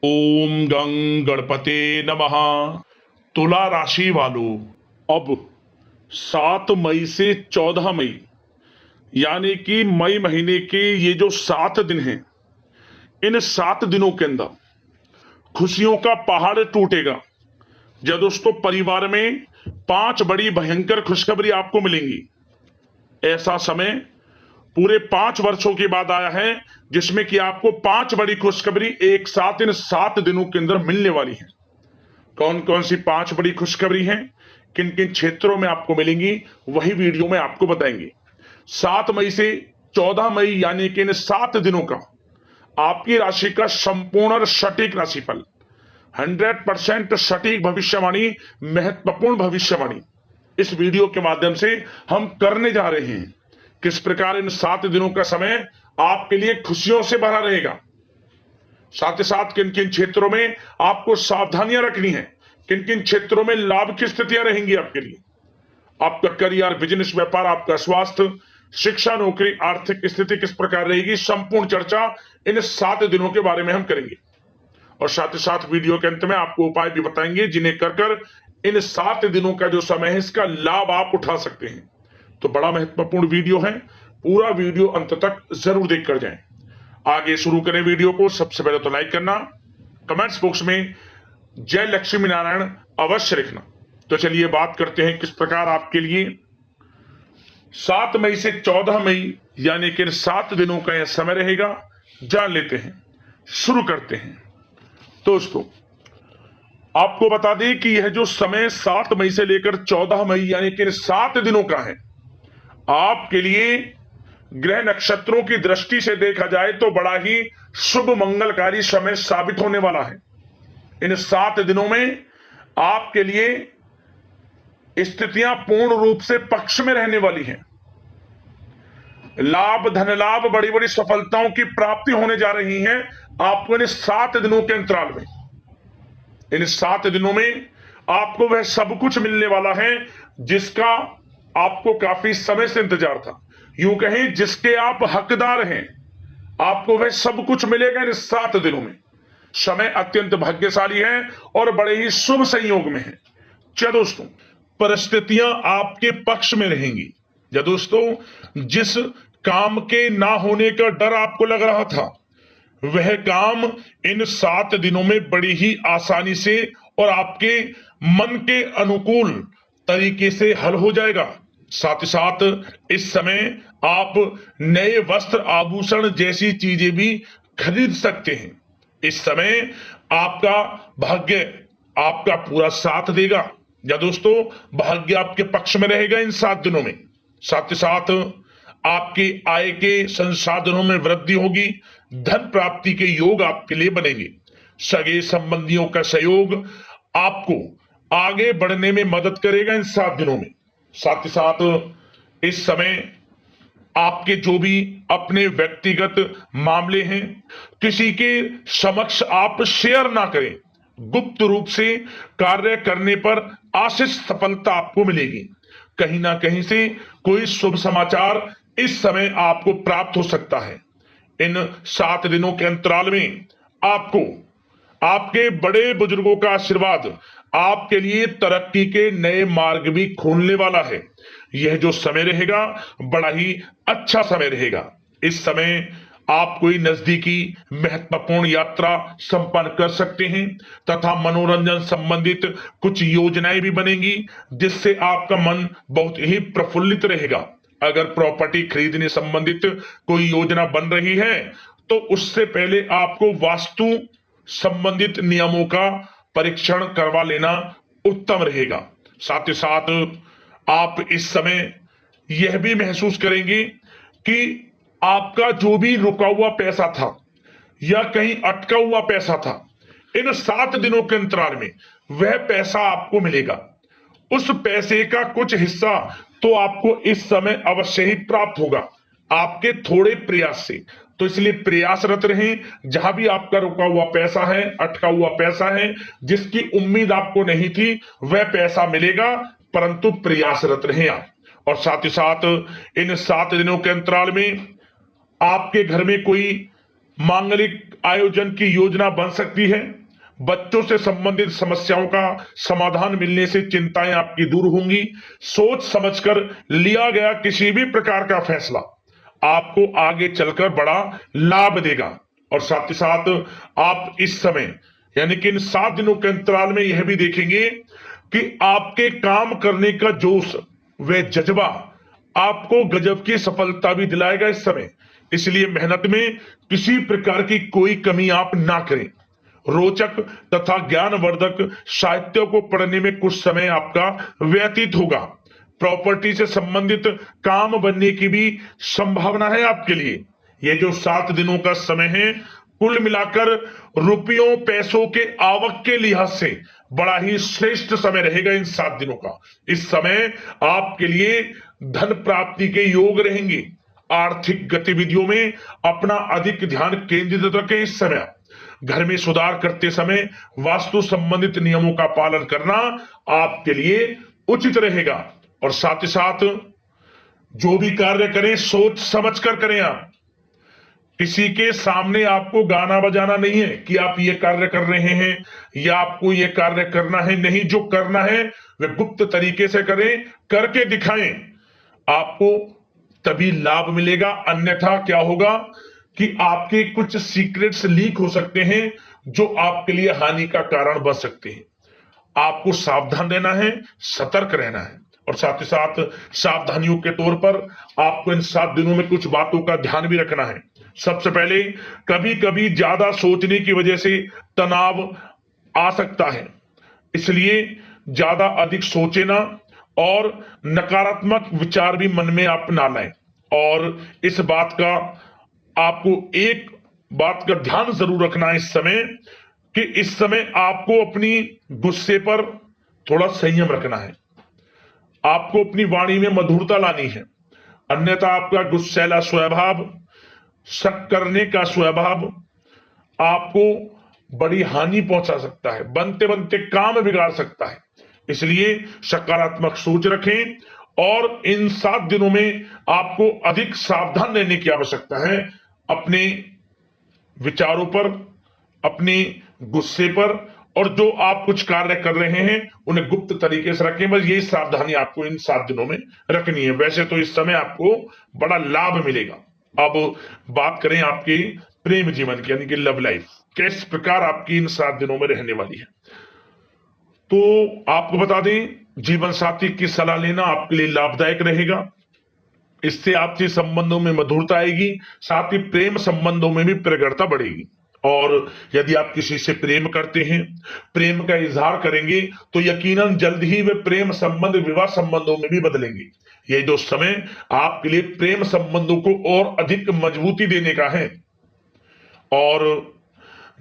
ओम गं गणपते नमः। तुला राशि वालों, अब 7 मई से 14 मई यानी कि मई महीने के ये जो 7 दिन हैं, इन 7 दिनों के अंदर खुशियों का पहाड़ टूटेगा। जब दोस्तों परिवार में 5 बड़ी भयंकर खुशखबरी आपको मिलेंगी। ऐसा समय पूरे 5 वर्षों के बाद आया है जिसमें कि आपको 5 बड़ी खुशखबरी एक साथ इन 7 दिनों के अंदर मिलने वाली है। कौन कौन सी 5 बड़ी खुशखबरी हैं, किन किन क्षेत्रों में आपको मिलेंगी, वही वीडियो में आपको बताएंगे। 7 मई से 14 मई यानी कि इन 7 दिनों का आपकी राशि का संपूर्ण और सटीक राशिफल, 100% सटीक भविष्यवाणी, महत्वपूर्ण भविष्यवाणी इस वीडियो के माध्यम से हम करने जा रहे हैं। किस प्रकार इन 7 दिनों का समय आपके लिए खुशियों से भरा रहेगा, साथ ही साथ किन किन क्षेत्रों में आपको सावधानियां रखनी है, किन किन क्षेत्रों में लाभ की स्थितियां रहेंगी आपके लिए, आपका करियर, बिजनेस, व्यापार, आपका स्वास्थ्य, शिक्षा, नौकरी, आर्थिक स्थिति किस प्रकार रहेगी, संपूर्ण चर्चा इन 7 दिनों के बारे में हम करेंगे। और साथ ही साथ वीडियो के अंत में आपको उपाय भी बताएंगे जिन्हें कर कर इन 7 दिनों का जो समय है इसका लाभ आप उठा सकते हैं। तो बड़ा महत्वपूर्ण वीडियो है, पूरा वीडियो अंत तक जरूर देख कर जाएं। आगे शुरू करें वीडियो को। सबसे पहले तो लाइक करना, कमेंट्स बॉक्स में जय लक्ष्मी नारायण अवश्य लिखना। तो चलिए बात करते हैं किस प्रकार आपके लिए 7 मई से 14 मई यानी कि 7 दिनों का यह समय रहेगा। जान लेते हैं, शुरू करते हैं। दोस्तों आपको बता दें कि यह जो समय 7 मई से लेकर 14 मई यानी कि 7 दिनों का है, आपके लिए ग्रह नक्षत्रों की दृष्टि से देखा जाए तो बड़ा ही शुभ मंगलकारी समय साबित होने वाला है। इन 7 दिनों में आपके लिए स्थितियां पूर्ण रूप से पक्ष में रहने वाली हैं। लाभ, धन लाभ, बड़ी बड़ी सफलताओं की प्राप्ति होने जा रही है आपको इन 7 दिनों के अंतराल में। इन 7 दिनों में आपको वह सब कुछ मिलने वाला है जिसका आपको काफी समय से इंतजार था, यूं कहें जिसके आप हकदार हैं। आपको वह सब कुछ मिलेगा इन 7 दिनों में। समय अत्यंत भाग्यशाली है और बड़े ही शुभ संयोग में है। क्या दोस्तों, परिस्थितियां आपके पक्ष में रहेंगी। या दोस्तों, जिस काम के ना होने का डर आपको लग रहा था, वह काम इन 7 दिनों में बड़ी ही आसानी से और आपके मन के अनुकूल तरीके से हल हो जाएगा। साथ ही साथ इस समय आप नए वस्त्र, आभूषण जैसी चीजें भी खरीद सकते हैं। इस समय आपका भाग्य आपका पूरा साथ देगा। या दोस्तों, भाग्य आपके पक्ष में रहेगा इन 7 दिनों में। साथ ही साथ आपकी आय के संसाधनों में वृद्धि होगी। धन प्राप्ति के योग आपके लिए बनेंगे। सगे संबंधियों का सहयोग आपको आगे बढ़ने में मदद करेगा इन 7 दिनों में। साथ ही साथ इस समय आपके जो भी अपने व्यक्तिगत मामले हैं, किसी के समक्ष आप शेयर ना करें। गुप्त रूप से कार्य करने पर आशीष सफलता आपको मिलेगी। कहीं ना कहीं से कोई शुभ समाचार इस समय आपको प्राप्त हो सकता है। इन 7 दिनों के अंतराल में आपको आपके बड़े बुजुर्गों का आशीर्वाद आपके लिए तरक्की के नए मार्ग भी खोलने वाला है। यह जो समय रहेगा बड़ा ही अच्छा समय रहेगा। इस समय आप कोई नजदीकी महत्वपूर्ण यात्रा संपन्न कर सकते हैं तथा मनोरंजन संबंधित कुछ योजनाएं भी बनेंगी जिससे आपका मन बहुत ही प्रफुल्लित रहेगा। अगर प्रॉपर्टी खरीदने संबंधित कोई योजना बन रही है तो उससे पहले आपको वास्तु संबंधित नियमों का परीक्षण करवा लेना उत्तम रहेगा। साथ ही साथ आप इस समय यह भी महसूस करेंगे कि आपका जो भी रुका हुआ पैसा था या कहीं अटका हुआ पैसा था, इन 7 दिनों के अंतराल में वह पैसा आपको मिलेगा। उस पैसे का कुछ हिस्सा तो आपको इस समय अवश्य ही प्राप्त होगा आपके थोड़े प्रयास से। तो इसलिए प्रयासरत रहें। जहां भी आपका रुका हुआ पैसा है, अटका हुआ पैसा है, जिसकी उम्मीद आपको नहीं थी, वह पैसा मिलेगा, परंतु प्रयासरत रहें आप। और साथ ही साथ इन 7 दिनों के अंतराल में आपके घर में कोई मांगलिक आयोजन की योजना बन सकती है। बच्चों से संबंधित समस्याओं का समाधान मिलने से चिंताएं आपकी दूर होंगी। सोच समझकर लिया गया किसी भी प्रकार का फैसला आपको आगे चलकर बड़ा लाभ देगा। और साथ ही साथ आप इस समय यानी कि इन 7 दिनों के अंतराल में यह भी देखेंगे कि आपके काम करने का जोश व जज्बा आपको गजब की सफलता भी दिलाएगा इस समय। इसलिए मेहनत में किसी प्रकार की कोई कमी आप ना करें। रोचक तथा ज्ञानवर्धक साहित्य को पढ़ने में कुछ समय आपका व्यतीत होगा। प्रॉपर्टी से संबंधित काम बनने की भी संभावना है आपके लिए। ये जो 7 दिनों का समय है, कुल मिलाकर रुपयों पैसों के आवक के लिहाज से बड़ा ही श्रेष्ठ समय रहेगा इन 7 दिनों का। इस समय आपके लिए धन प्राप्ति के योग रहेंगे। आर्थिक गतिविधियों में अपना अधिक ध्यान केंद्रित रखें। इस समय घर में सुधार करते समय वास्तु संबंधित नियमों का पालन करना आपके लिए उचित रहेगा। और साथ ही साथ जो भी कार्य करें सोच समझ कर करें। आप किसी के सामने आपको गाना बजाना नहीं है कि आप ये कार्य कर रहे हैं या आपको ये कार्य करना है। नहीं, जो करना है वह गुप्त तरीके से करें, करके दिखाएं। आपको तभी लाभ मिलेगा। अन्यथा क्या होगा कि आपके कुछ सीक्रेट्स लीक हो सकते हैं जो आपके लिए हानि का कारण बन सकते हैं। आपको सावधान रहना है, सतर्क रहना है। और साथ ही साथ सावधानियों के तौर पर आपको इन 7 दिनों में कुछ बातों का ध्यान भी रखना है। सबसे पहले, कभी कभी ज्यादा सोचने की वजह से तनाव आ सकता है, इसलिए ज्यादा अधिक सोचे ना और नकारात्मक विचार भी मन में आप ना लाएं। और इस बात का आपको एक बात का ध्यान जरूर रखना है इस समय कि इस समय आपको अपनी गुस्से पर थोड़ा संयम रखना है। आपको अपनी वाणी में मधुरता लानी है, अन्यथा आपका गुस्सैला स्वभाव, शक करने का स्वभाव आपको बड़ी हानि पहुंचा सकता है, बनते बनते काम बिगाड़ सकता है। इसलिए सकारात्मक सोच रखें और इन 7 दिनों में आपको अधिक सावधान रहने की आवश्यकता है। अपने विचारों पर, अपने गुस्से पर, और जो आप कुछ कार्य कर रहे हैं उन्हें गुप्त तरीके से रखें। बस यही सावधानी आपको इन 7 दिनों में रखनी है। वैसे तो इस समय आपको बड़ा लाभ मिलेगा। अब बात करें आपके प्रेम जीवन की, यानी कि लव लाइफ किस प्रकार आपकी इन 7 दिनों में रहने वाली है। तो आपको बता दें, जीवन साथी की सलाह लेना आपके लिए लाभदायक रहेगा। इससे आपसे संबंधों में मधुरता आएगी, साथ ही प्रेम संबंधों में भी प्रगाढ़ता बढ़ेगी। और यदि आप किसी से प्रेम करते हैं, प्रेम का इजहार करेंगे, तो यकीनन जल्द ही वे प्रेम संबंध विवाह संबंधों में भी बदलेंगे। ये जो समय आपके लिए प्रेम संबंधों को और अधिक मजबूती देने का है। और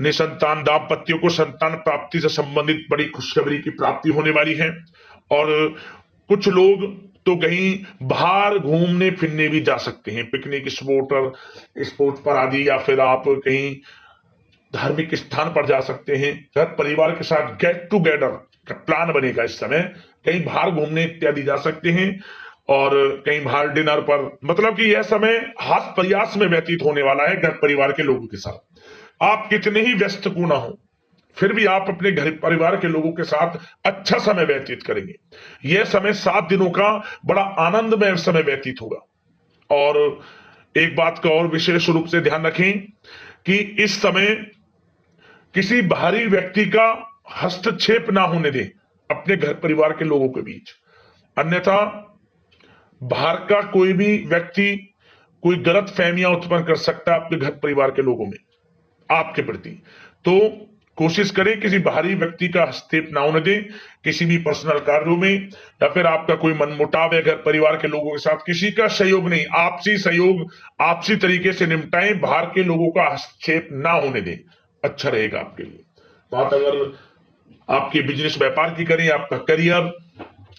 निसंतान दाम्पत्यों को संतान प्राप्ति से संबंधित बड़ी खुशखबरी की प्राप्ति होने वाली है। और कुछ लोग तो कहीं बाहर घूमने फिरने भी जा सकते हैं, पिकनिक स्पॉट पर आदि, या फिर आप कहीं धार्मिक स्थान पर जा सकते हैं। घर परिवार के साथ गेट टुगेदर का प्लान बनेगा इस समय। कहीं बाहर घूमने इत्यादि जा सकते हैं और कहीं बाहर डिनर पर, मतलब कि यह समय हास प्रयास में व्यतीत होने वाला है घर परिवार के लोगों के साथ। आप कितने ही व्यस्त क्यों ना हो, फिर भी आप अपने घर परिवार के लोगों के साथ अच्छा समय व्यतीत करेंगे। यह समय 7 दिनों का बड़ा आनंदमय समय व्यतीत होगा। और एक बात का और विशेष रूप से ध्यान रखें कि इस समय किसी बाहरी व्यक्ति का हस्तक्षेप ना होने दें अपने घर परिवार के लोगों के बीच। अन्यथा बाहर का कोई भी व्यक्ति कोई गलत फहमियां उत्पन्न कर सकता है अपने घर परिवार के लोगों में आपके प्रति। तो कोशिश करें किसी बाहरी व्यक्ति का हस्तक्षेप ना होने दें किसी भी पर्सनल कार्यों में, या फिर आपका कोई मनमुटाव है घर परिवार के लोगों के साथ, किसी का सहयोग नहीं, आपसी सहयोग आपसी तरीके से निपटाएं। बाहर के लोगों का हस्तक्षेप ना होने दें, अच्छा रहेगा आपके लिए। बात अगर आपके बिजनेस व्यापार की करें, आपका करियर,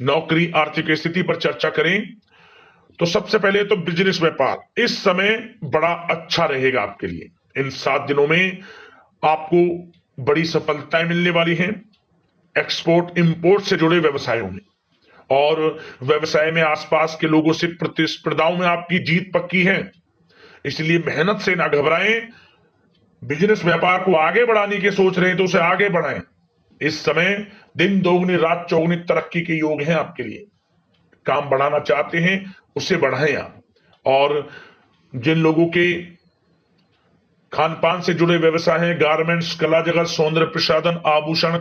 नौकरी, आर्थिक स्थिति पर चर्चा करें, तो सबसे पहले तो बिजनेस व्यापार इस समय बड़ा अच्छा रहेगा आपके लिए। इन 7 दिनों में आपको बड़ी सफलताएं मिलने वाली हैं एक्सपोर्ट इंपोर्ट से जुड़े व्यवसायों में। और व्यवसाय में आसपास के लोगों से प्रतिस्पर्धाओं में आपकी जीत पक्की है, इसलिए मेहनत से ना घबराएं। बिजनेस व्यापार को आगे बढ़ाने की सोच रहे हैं तो उसे आगे बढ़ाएं। इस समय दिन दोगुनी रात चौगुनी तरक्की के योग हैं आपके लिए। काम बढ़ाना चाहते हैं उसे बढ़ाएं आप। और जिन लोगों के खान पान से जुड़े व्यवसाय हैं, गारमेंट्स, कला जगत, सौंदर्य प्रसाधन, आभूषण,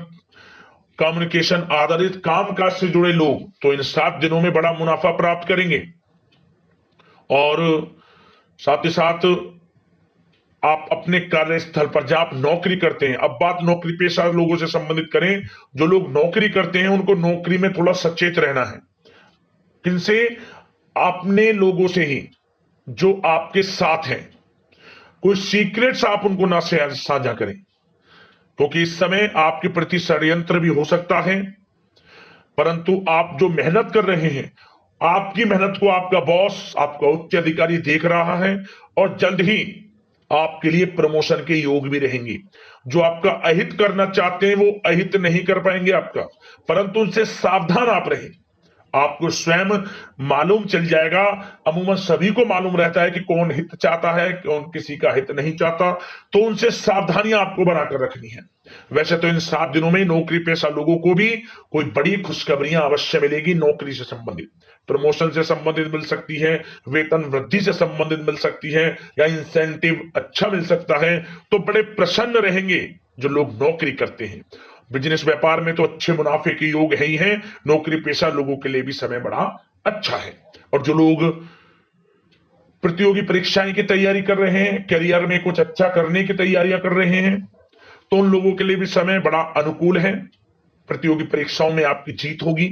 कम्युनिकेशन आधारित कामकाज से जुड़े लोग तो इन 7 दिनों में बड़ा मुनाफा प्राप्त करेंगे। और साथ ही साथ आप अपने कार्यस्थल पर जहां आप नौकरी करते हैं, अब बात नौकरी पेशा लोगों से संबंधित करें, जो लोग नौकरी करते हैं उनको नौकरी में थोड़ा सचेत रहना है। किनसे? अपने लोगों से ही जो आपके साथ हैं। कोई सीक्रेट्स आप उनको ना साझा करें, क्योंकि इस समय आपके प्रति षड्यंत्र भी हो सकता है। परंतु आप जो मेहनत कर रहे हैं, आपकी मेहनत को आपका बॉस, आपका उच्च अधिकारी देख रहा है और जल्द ही आपके लिए प्रमोशन के योग भी रहेंगे। जो आपका अहित करना चाहते हैं वो अहित नहीं कर पाएंगे आपका, परंतु उनसे सावधान आप रहें। आपको स्वयं मालूम चल जाएगा। अमूमन सभी को मालूम रहता है कि कौन हित चाहता है, कौन किसी का हित नहीं चाहता, तो उनसे सावधानियां आपको बनाकर रखनी है। वैसे तो इन 7 दिनों में नौकरी पेशा लोगों को भी कोई बड़ी खुशखबरियां अवश्य मिलेगी। नौकरी से संबंधित, प्रमोशन से संबंधित मिल सकती है, वेतन वृद्धि से संबंधित मिल सकती है, या इंसेंटिव अच्छा मिल सकता है। तो बड़े प्रसन्न रहेंगे जो लोग नौकरी करते हैं। बिजनेस व्यापार में तो अच्छे मुनाफे के योग है ही हैं। नौकरी पेशा लोगों के लिए भी समय बड़ा अच्छा है। और जो लोग प्रतियोगी परीक्षाएं की तैयारी कर रहे हैं, करियर में कुछ अच्छा करने की तैयारियां कर रहे हैं, तो उन लोगों के लिए भी समय बड़ा अनुकूल है। प्रतियोगी परीक्षाओं में आपकी जीत होगी।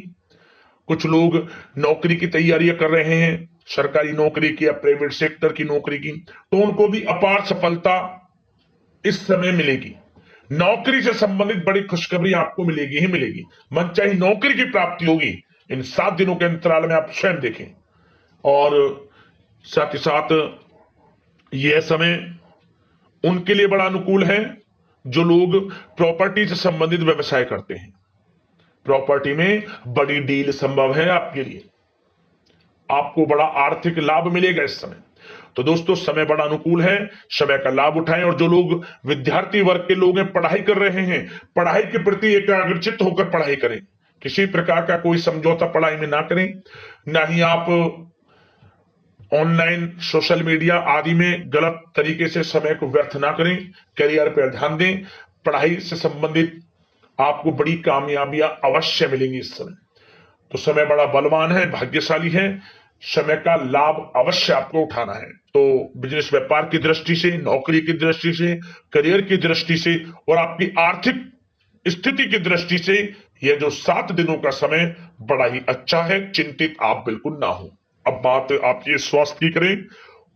कुछ लोग नौकरी की तैयारियां कर रहे हैं, सरकारी नौकरी की या प्राइवेट सेक्टर की नौकरी की, तो उनको भी अपार सफलता इस समय मिलेगी। नौकरी से संबंधित बड़ी खुशखबरी आपको मिलेगी ही मिलेगी। मनचाही नौकरी की प्राप्ति होगी इन 7 दिनों के अंतराल में, आप स्वयं देखें। और साथ ही साथ यह समय उनके लिए बड़ा अनुकूल है जो लोग प्रॉपर्टी से संबंधित व्यवसाय करते हैं। प्रॉपर्टी में बड़ी डील संभव है आपके लिए, आपको बड़ा आर्थिक लाभ मिलेगा इस समय। तो दोस्तों समय बड़ा अनुकूल है, समय का लाभ उठाएं। और जो लोग विद्यार्थी वर्ग के लोग हैं, पढ़ाई कर रहे हैं, पढ़ाई के प्रति एकाग्रचित्त होकर पढ़ाई करें। किसी प्रकार का कोई समझौता पढ़ाई में ना करें, ना ही आप ऑनलाइन सोशल मीडिया आदि में गलत तरीके से समय को व्यर्थ ना करें। करियर पर ध्यान दें। पढ़ाई से संबंधित आपको बड़ी कामयाबियां अवश्य मिलेंगी इस समय। तो समय बड़ा बलवान है, भाग्यशाली है। समय का लाभ अवश्य आपको उठाना है। तो बिजनेस व्यापार की दृष्टि से, नौकरी की दृष्टि से, करियर की दृष्टि से और आपकी आर्थिक स्थिति की दृष्टि से यह जो 7 दिनों का समय बड़ा ही अच्छा है। चिंतित आप बिल्कुल ना हो। अब बात आपके स्वास्थ्य की करें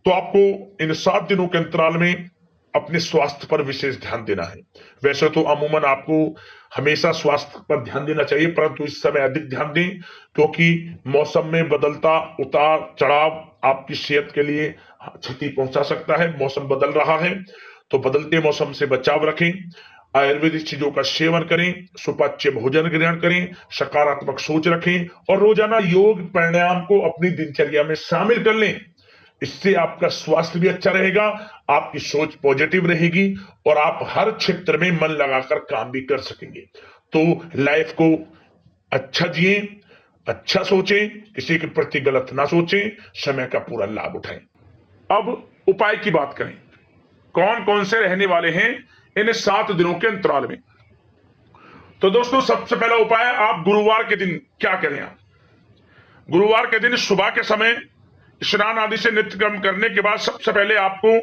तो आपको इन 7 दिनों के अंतराल में अपने स्वास्थ्य पर विशेष ध्यान देना है। वैसे तो अमूमन आपको हमेशा स्वास्थ्य पर ध्यान देना चाहिए, परंतु इस समय अधिक ध्यान दें, क्योंकि मौसम में बदलता उतार चढ़ाव आपकी सेहत के लिए क्षति पहुंचा सकता है। मौसम बदल रहा है तो बदलते मौसम से बचाव रखें। आयुर्वेदिक चीजों का सेवन करें, सुपाच्य भोजन ग्रहण करें, सकारात्मक सोच रखें और रोजाना योग प्राणायाम को अपनी दिनचर्या में शामिल कर लें। इससे आपका स्वास्थ्य भी अच्छा रहेगा, आपकी सोच पॉजिटिव रहेगी और आप हर क्षेत्र में मन लगाकर काम भी कर सकेंगे। तो लाइफ को अच्छा जिए, अच्छा सोचें, किसी के प्रति गलत ना सोचें, समय का पूरा लाभ उठाएं। अब उपाय की बात करें, कौन कौन से रहने वाले हैं इन 7 दिनों के अंतराल में। तो दोस्तों सबसे पहला उपाय, आप गुरुवार के दिन क्या करें। आप गुरुवार के दिन सुबह के समय स्नान आदि से नित्य कर्म करने के बाद सबसे पहले आपको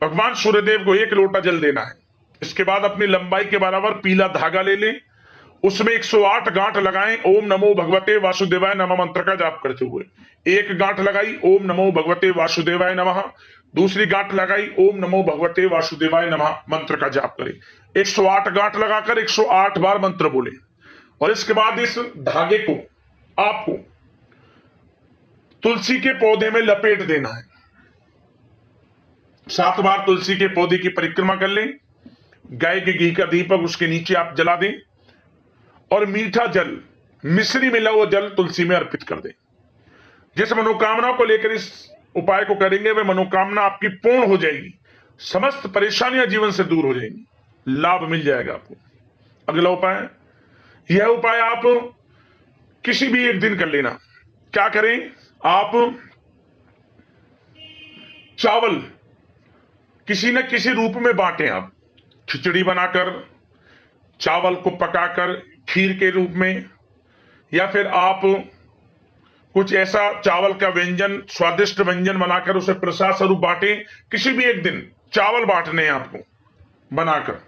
भगवान सूर्यदेव को 1 लोटा जल देना है। इसके बाद अपनी लंबाई के बराबर पीला धागा ले लें, उसमें 108 गांठ लगाएं। ओम नमो भगवते वासुदेवाय नमः मंत्र का जाप करते हुए 1 गांठ लगाई, ओम नमो भगवते वासुदेवाय नमः। दूसरी गांठ लगाई, ओम नमो भगवते वासुदेवाय नमः मंत्र का जाप करें। 108 गांठ लगाकर 108 बार मंत्र बोले और इसके बाद इस धागे को आपको तुलसी के पौधे में लपेट देना है। 7 बार तुलसी के पौधे की परिक्रमा कर लें। गाय के घी का दीपक उसके नीचे आप जला दें और मीठा जल, मिश्री मिला हुआ जल तुलसी में अर्पित कर दें। जिस मनोकामना को लेकर इस उपाय को करेंगे वह मनोकामना आपकी पूर्ण हो जाएगी। समस्त परेशानियां जीवन से दूर हो जाएंगी, लाभ मिल जाएगा आपको। अगला उपाय, यह उपाय आप किसी भी एक दिन कर लेना। क्या करें, आप चावल किसी न किसी रूप में बांटें। आप खिचड़ी बनाकर, चावल को पकाकर खीर के रूप में, या फिर आप कुछ ऐसा चावल का व्यंजन, स्वादिष्ट व्यंजन बनाकर उसे प्रसाद स्वरूप बांटें। किसी भी एक दिन चावल बांटने हैं आपको बनाकर,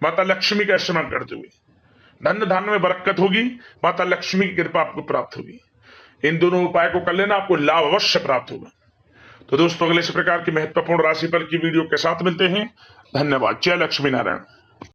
माता लक्ष्मी का स्मरण करते हुए। धन धान्य में बरकत होगी, माता लक्ष्मी की कृपा आपको प्राप्त होगी। इन दोनों उपाय को कर लेना, आपको लाभ अवश्य प्राप्त होगा। तो दोस्तों, अगले इस प्रकार की महत्वपूर्ण राशिफल की वीडियो के साथ मिलते हैं। धन्यवाद। जय लक्ष्मी नारायण।